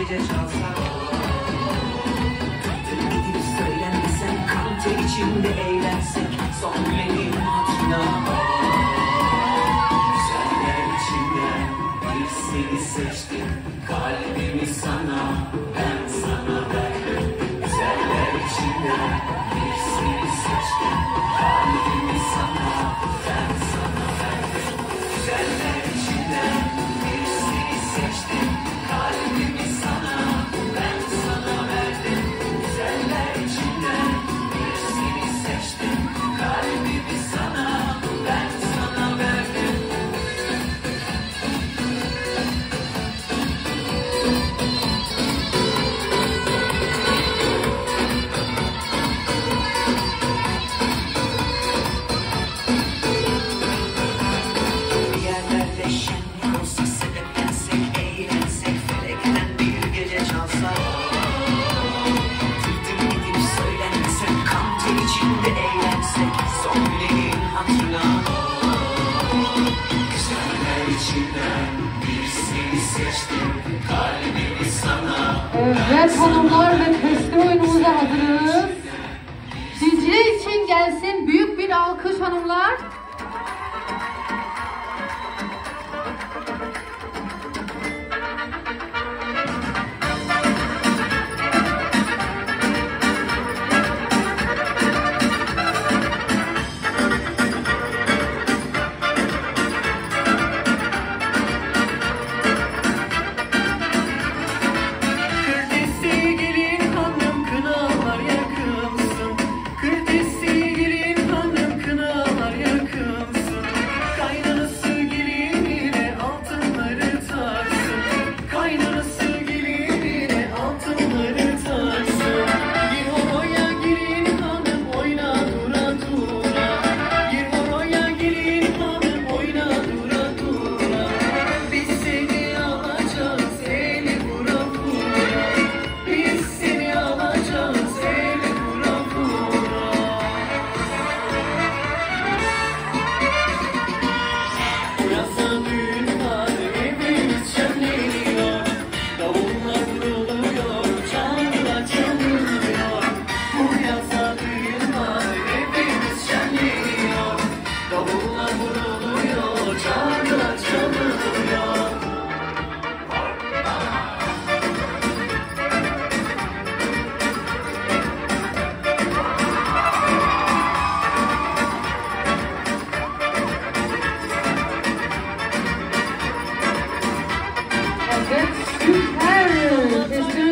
gece çalsa, gidip söylenmesen, kan ter içinde eğlensek, son benim hatırına. Güzeller içinden bir seni seçtim, kalbimi sana, ben sana verdim. Güzeller içinden bir seni seçtim, kalbimi sana, ben sana verdim. Güzeller içinden bir seni seçtim, kalbimi sana, ben sana verdim. Güzeller içinden bir seni seçtim, kalbimi sana, ben sana verdim. Bir yerlerde şenlik olsa, sebeplensek, eğlensek, felekten bir gece çalsa, tırtım gidip söylenmesen, kan ter içinde eğlensek, son bileğin hatırına. Güzeller içinden bir seni seçtim, kalbimi sana. Evet hanımlar ve testi oyunumuza hazırız. Dicle için gelsin büyük bir alkış hanımlar. Kırtesi gelin hanım kınalar yakınsın. Kırtesi gelin hanım kınalar yakınsın. Kaynanası gelinine altınları taksın. Kaynanası gelinine altınları taksın. Gir horoya gelin hanım oyna dura dura. Gir horoya gelin hanım oyna dura dura. Biz seni alacağız eli vura vura. Biz seni alacağız eli vura vura. Bu yasa düğün var, evimiz şenleniyor. Davullar vuruluyor, çalgılar çalınıyor. Bu yasa düğün var, evimiz şenleniyor. Davullar vuruluyor, çalgılar çalınıyor. Evet süper. Testi